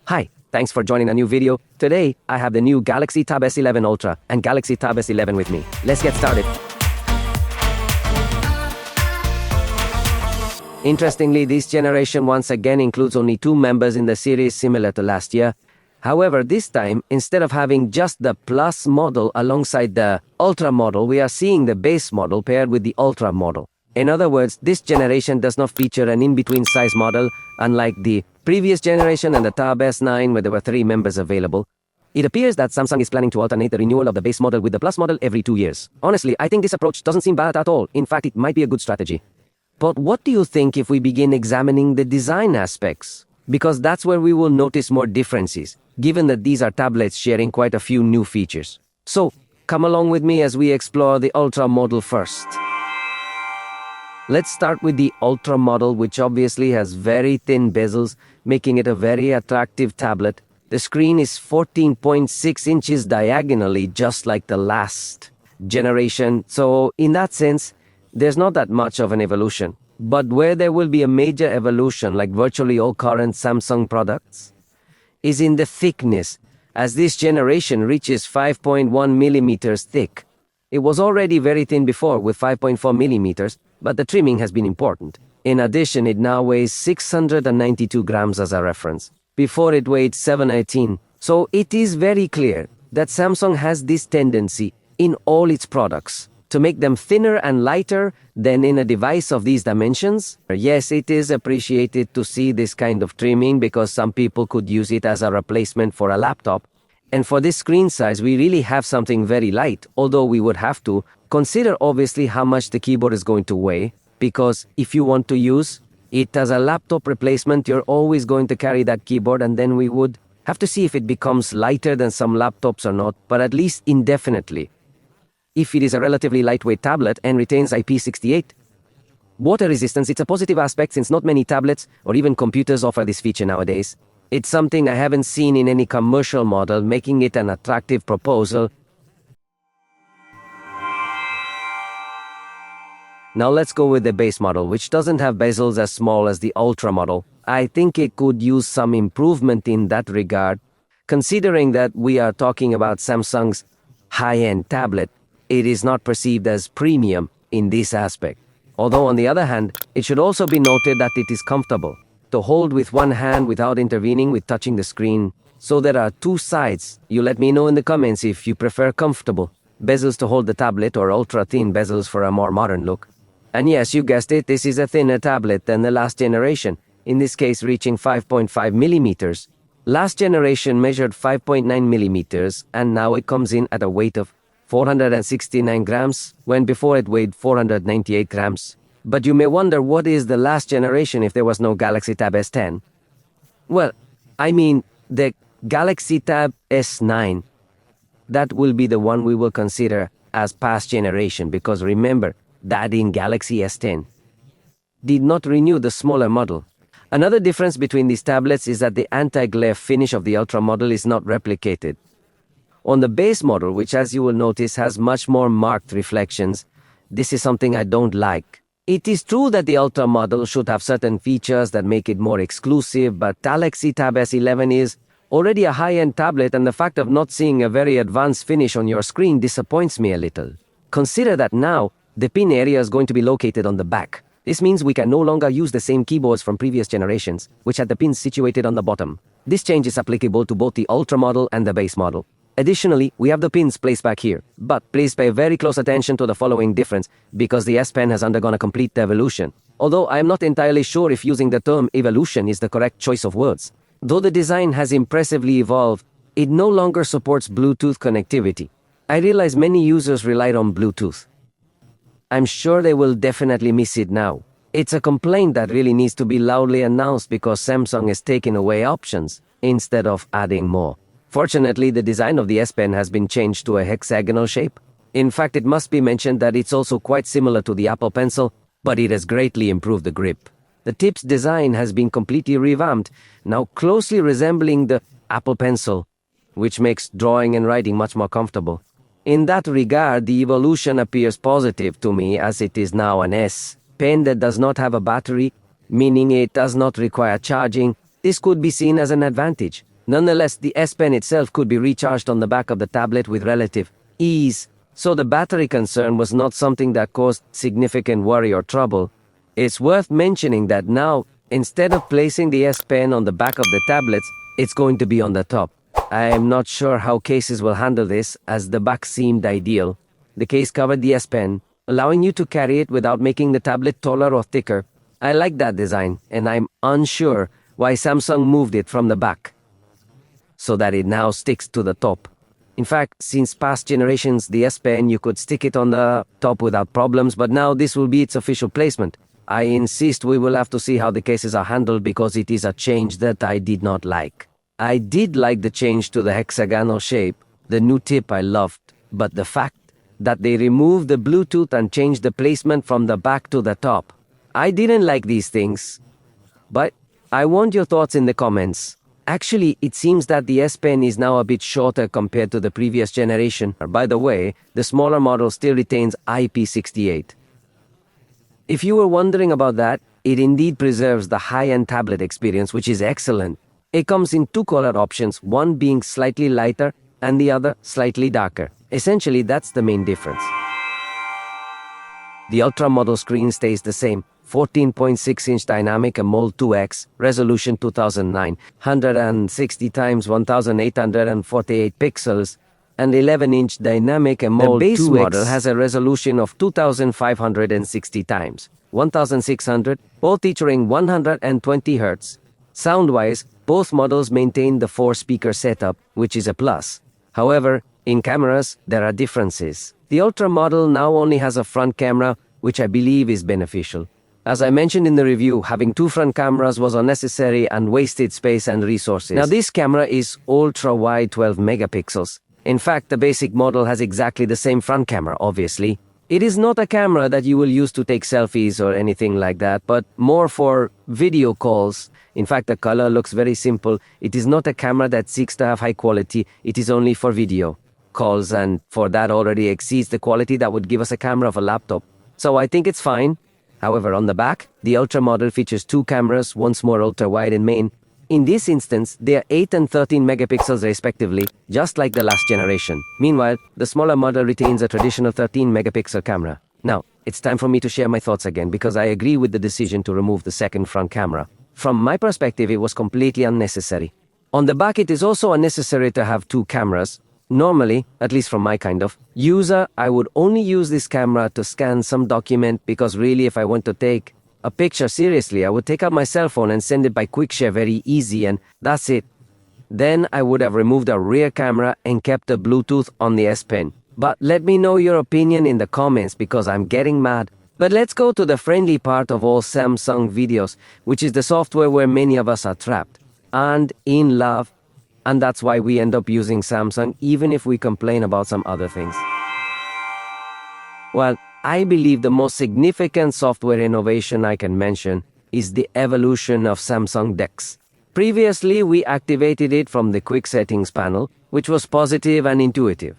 Hi, thanks for joining a new video. Today, I have the new Galaxy Tab S11 Ultra and Galaxy Tab S11 with me. Let's get started. Interestingly, this generation once again includes only 2 members in the series, similar to last year. However, this time, instead of having just the Plus model alongside the Ultra model, we are seeing the base model paired with the Ultra model. In other words, this generation does not feature an in-between size model, unlike the previous generation and the Tab S9 where there were 3 members available. It appears that Samsung is planning to alternate the renewal of the base model with the Plus model every 2 years. Honestly, I think this approach doesn't seem bad at all. In fact, it might be a good strategy. But what do you think if we begin examining the design aspects? Because that's where we will notice more differences, given that these are tablets sharing quite a few new features. So, come along with me as we explore the Ultra model first. Let's start with the Ultra model, which obviously has very thin bezels, making it a very attractive tablet. The screen is 14.6 inches diagonally, just like the last generation. So, in that sense, there's not that much of an evolution. But where there will be a major evolution, like virtually all current Samsung products, is in the thickness, as this generation reaches 5.1 millimeters thick. It was already very thin before with 5.4 millimeters, but the trimming has been important. In addition, it now weighs 692 grams as a reference. Before it weighed 718. So it is very clear that Samsung has this tendency in all its products to make them thinner and lighter than in a device of these dimensions. Yes, it is appreciated to see this kind of trimming because some people could use it as a replacement for a laptop. And for this screen size, we really have something very light, although we would have to consider obviously how much the keyboard is going to weigh, because if you want to use it as a laptop replacement, you're always going to carry that keyboard, and then we would have to see if it becomes lighter than some laptops or not, but at least indefinitely. If it is a relatively lightweight tablet and retains IP68 water resistance, it's a positive aspect since not many tablets or even computers offer this feature nowadays. It's something I haven't seen in any commercial model, making it an attractive proposal. Now let's go with the base model, which doesn't have bezels as small as the Ultra model. I think it could use some improvement in that regard. Considering that we are talking about Samsung's high-end tablet, it is not perceived as premium in this aspect. Although on the other hand, it should also be noted that it is comfortable to hold with one hand without intervening with touching the screen. So there are 2 sides. You let me know in the comments if you prefer comfortable bezels to hold the tablet or ultra-thin bezels for a more modern look. And yes, you guessed it, this is a thinner tablet than the last generation, in this case reaching 5.5 millimeters. Last generation measured 5.9 millimeters, and now it comes in at a weight of 469 grams, when before it weighed 498 grams. But you may wonder, what is the last generation if there was no Galaxy Tab S10? Well, I mean the Galaxy Tab S9. That will be the one we will consider as past generation, because remember that in Galaxy S10 did not renew the smaller model. Another difference between these tablets is that the anti-glare finish of the Ultra model is not replicated on the base model, which as you will notice has much more marked reflections. This is something I don't like. It is true that the Ultra model should have certain features that make it more exclusive, but Galaxy Tab S11 is already a high-end tablet, and the fact of not seeing a very advanced finish on your screen disappoints me a little. Consider that now the pin area is going to be located on the back. This means we can no longer use the same keyboards from previous generations, which had the pins situated on the bottom. This change is applicable to both the Ultra model and the base model. Additionally, we have the pins placed back here, but please pay very close attention to the following difference, because the S Pen has undergone a complete evolution. Although I am not entirely sure if using the term evolution is the correct choice of words. Though the design has impressively evolved, it no longer supports Bluetooth connectivity. I realize many users relied on Bluetooth. I'm sure they will definitely miss it now. It's a complaint that really needs to be loudly announced, because Samsung is taking away options instead of adding more. Fortunately, the design of the S Pen has been changed to a hexagonal shape. In fact, it must be mentioned that it's also quite similar to the Apple Pencil, but it has greatly improved the grip. The tip's design has been completely revamped, now closely resembling the Apple Pencil, which makes drawing and writing much more comfortable. In that regard, the evolution appears positive to me, as it is now an S Pen that does not have a battery, meaning it does not require charging. This could be seen as an advantage. Nonetheless, the S Pen itself could be recharged on the back of the tablet with relative ease, so the battery concern was not something that caused significant worry or trouble. It's worth mentioning that now, instead of placing the S Pen on the back of the tablets, it's going to be on the top. I am not sure how cases will handle this, as the back seemed ideal. The case covered the S Pen, allowing you to carry it without making the tablet taller or thicker. I like that design, and I'm unsure why Samsung moved it from the back, so that it now sticks to the top. In fact, since past generations, the S Pen, you could stick it on the top without problems, but now this will be its official placement. I insist we will have to see how the cases are handled because it is a change that I did not like. I did like the change to the hexagonal shape, the new tip I loved, but the fact that they removed the Bluetooth and changed the placement from the back to the top. I didn't like these things, but I want your thoughts in the comments. Actually, it seems that the S Pen is now a bit shorter compared to the previous generation. By the way, the smaller model still retains IP68. If you were wondering about that, it indeed preserves the high-end tablet experience, which is excellent. It comes in two color options, one being slightly lighter and the other slightly darker. Essentially, that's the main difference. The Ultra model screen stays the same. 14.6-inch dynamic AMOLED 2X, resolution 2009, 160 x 1848 pixels, and 11-inch dynamic AMOLED 2X. The base model has a resolution of 2560 x 1600, both featuring 120 Hz. Sound-wise, both models maintain the 4-speaker setup, which is a plus. However, in cameras, there are differences. The Ultra model now only has a front camera, which I believe is beneficial. As I mentioned in the review, having two front cameras was unnecessary and wasted space and resources. Now this camera is ultra-wide 12 megapixels. In fact, the basic model has exactly the same front camera, obviously. It is not a camera that you will use to take selfies or anything like that, but more for video calls. In fact, the color looks very simple. It is not a camera that seeks to have high quality, it is only for video calls, and for that already exceeds the quality that would give us a camera of a laptop. So I think it's fine. However, on the back, the Ultra model features two cameras, once more ultra-wide and main. In this instance, they are 8 and 13 megapixels respectively, just like the last generation. Meanwhile, the smaller model retains a traditional 13 megapixel camera. Now, it's time for me to share my thoughts again because I agree with the decision to remove the second front camera. From my perspective, it was completely unnecessary. On the back, it is also unnecessary to have two cameras. Normally, at least from my kind of user, I would only use this camera to scan some document because really if I want to take a picture seriously, I would take out my cell phone and send it by QuickShare very easy and that's it. Then I would have removed a rear camera and kept the Bluetooth on the S Pen. But let me know your opinion in the comments because I'm getting mad. But let's go to the friendly part of all Samsung videos, which is the software where many of us are trapped and in love. And that's why we end up using Samsung even if we complain about some other things. Well, I believe the most significant software innovation I can mention is the evolution of Samsung DeX. Previously, we activated it from the quick settings panel, which was positive and intuitive.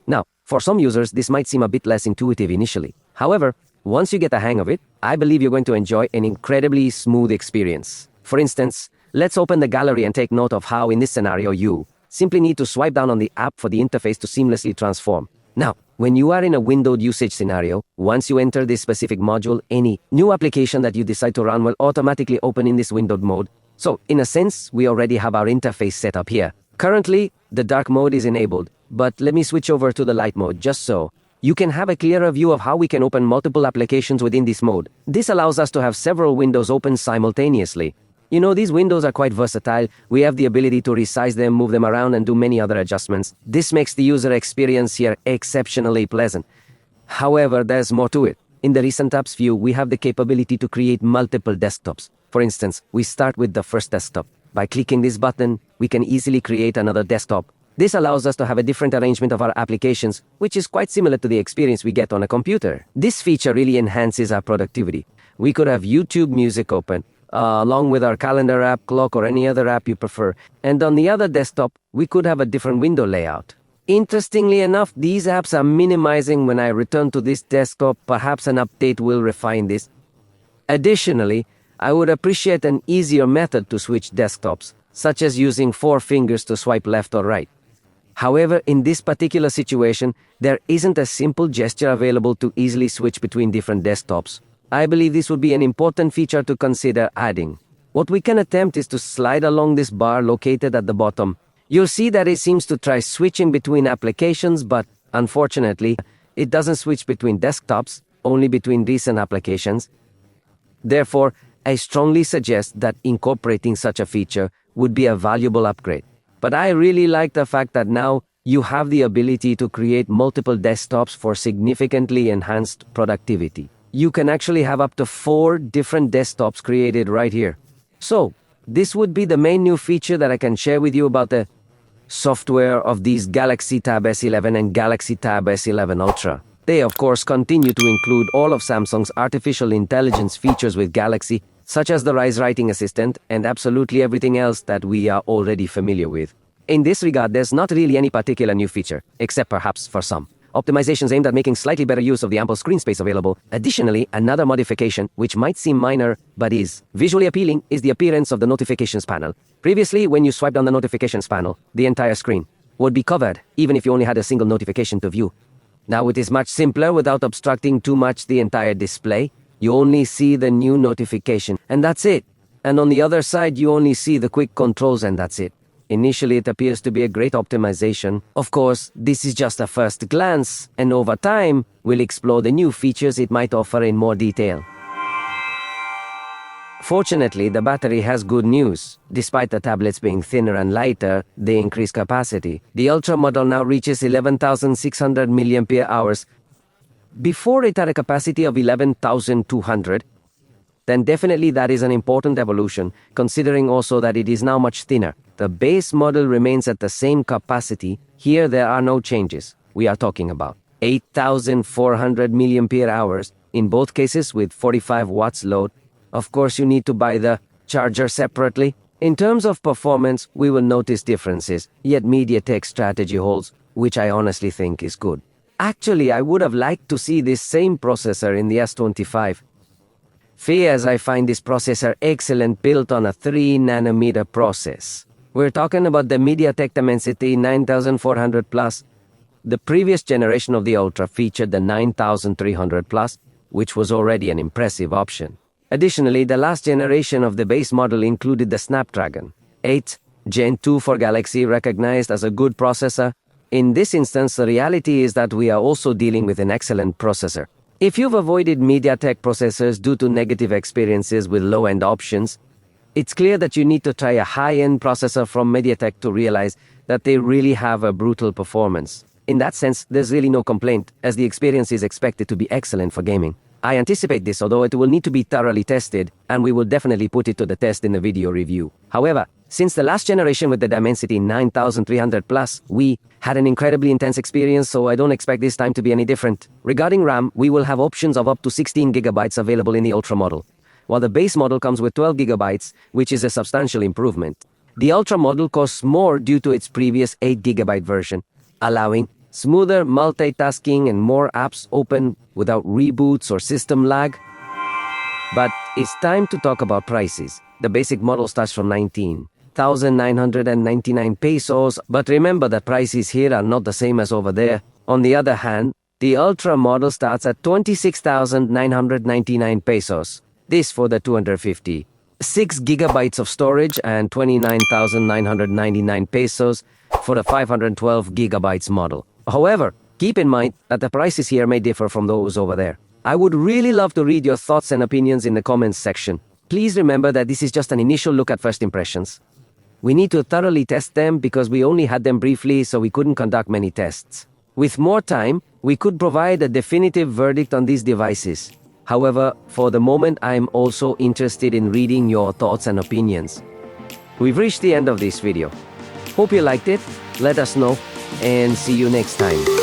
Now, for some users, this might seem a bit less intuitive initially. However, once you get the hang of it, I believe you're going to enjoy an incredibly smooth experience. For instance, let's open the gallery and take note of how, in this scenario, you simply need to swipe down on the app for the interface to seamlessly transform. Now, when you are in a windowed usage scenario, once you enter this specific module, any new application that you decide to run will automatically open in this windowed mode. So, in a sense, we already have our interface set up here. Currently, the dark mode is enabled, but let me switch over to the light mode just so you can have a clearer view of how we can open multiple applications within this mode. This allows us to have several windows open simultaneously. You know, these windows are quite versatile. We have the ability to resize them, move them around, and do many other adjustments. This makes the user experience here exceptionally pleasant. However, there's more to it. In the recent apps view, we have the capability to create multiple desktops. For instance, we start with the first desktop. By clicking this button, we can easily create another desktop. This allows us to have a different arrangement of our applications, which is quite similar to the experience we get on a computer. This feature really enhances our productivity. We could have YouTube Music open, along with our calendar app, clock, or any other app you prefer. And on the other desktop, we could have a different window layout. Interestingly enough, these apps are minimizing when I return to this desktop. Perhaps an update will refine this. Additionally, I would appreciate an easier method to switch desktops, such as using 4 fingers to swipe left or right. However, in this particular situation, there isn't a simple gesture available to easily switch between different desktops. I believe this would be an important feature to consider adding. What we can attempt is to slide along this bar located at the bottom. You'll see that it seems to try switching between applications, but unfortunately, it doesn't switch between desktops, only between recent applications. Therefore, I strongly suggest that incorporating such a feature would be a valuable upgrade. But I really like the fact that now you have the ability to create multiple desktops for significantly enhanced productivity. You can actually have up to 4 different desktops created right here. So, this would be the main new feature that I can share with you about the software of these Galaxy Tab S11 and Galaxy Tab S11 Ultra. They of course continue to include all of Samsung's artificial intelligence features with Galaxy, such as the Rise Writing Assistant and absolutely everything else that we are already familiar with. In this regard, there's not really any particular new feature, except perhaps for some optimizations aimed at making slightly better use of the ample screen space available. Additionally, another modification, which might seem minor but is visually appealing, is the appearance of the notifications panel. Previously, when you swiped on the notifications panel, the entire screen would be covered, even if you only had a single notification to view. Now it is much simpler without obstructing too much the entire display. You only see the new notification, and that's it. And on the other side, you only see the quick controls, and that's it. Initially, it appears to be a great optimization. Of course, this is just a first glance, and over time, we'll explore the new features it might offer in more detail. Fortunately, the battery has good news. Despite the tablets being thinner and lighter, they increase capacity. The Ultra model now reaches 11,600 mAh. Before it had a capacity of 11,200. Then definitely that is an important evolution, considering also that it is now much thinner. The base model remains at the same capacity. Here there are no changes. We are talking about 8,400 mAh, in both cases with 45 watts load. Of course, you need to buy the charger separately. In terms of performance, we will notice differences, yet MediaTek's strategy holds, which I honestly think is good. Actually, I would have liked to see this same processor in the S25. As I find this processor excellent, built on a 3nm process. We're talking about the MediaTek Dimensity 9400 Plus. The previous generation of the Ultra featured the 9300 Plus, which was already an impressive option. Additionally, the last generation of the base model included the Snapdragon 8 Gen 2 for Galaxy, recognized as a good processor. In this instance, the reality is that we are also dealing with an excellent processor. If you've avoided MediaTek processors due to negative experiences with low-end options, it's clear that you need to try a high-end processor from MediaTek to realize that they really have a brutal performance. In that sense, there's really no complaint, as the experience is expected to be excellent for gaming. I anticipate this, although it will need to be thoroughly tested, and we will definitely put it to the test in the video review. However, since the last generation with the Dimensity 9300 Plus, we had an incredibly intense experience, so I don't expect this time to be any different. Regarding RAM, we will have options of up to 16 GB available in the Ultra model, while the base model comes with 12 GB, which is a substantial improvement. The Ultra model costs more due to its previous 8 GB version, allowing smoother multitasking and more apps open without reboots or system lag. But it's time to talk about prices. The basic model starts from 19,999 pesos, but remember that prices here are not the same as over there. On the other hand, the Ultra model starts at 26,999 pesos. This for the 256 GB of storage, and 29,999 pesos for the 512 GB model. However, keep in mind that the prices here may differ from those over there. I would really love to read your thoughts and opinions in the comments section. Please remember that this is just an initial look at first impressions. We need to thoroughly test them because we only had them briefly, so we couldn't conduct many tests. With more time, we could provide a definitive verdict on these devices. However, for the moment, I'm also interested in reading your thoughts and opinions. We've reached the end of this video. Hope you liked it. Let us know, and see you next time.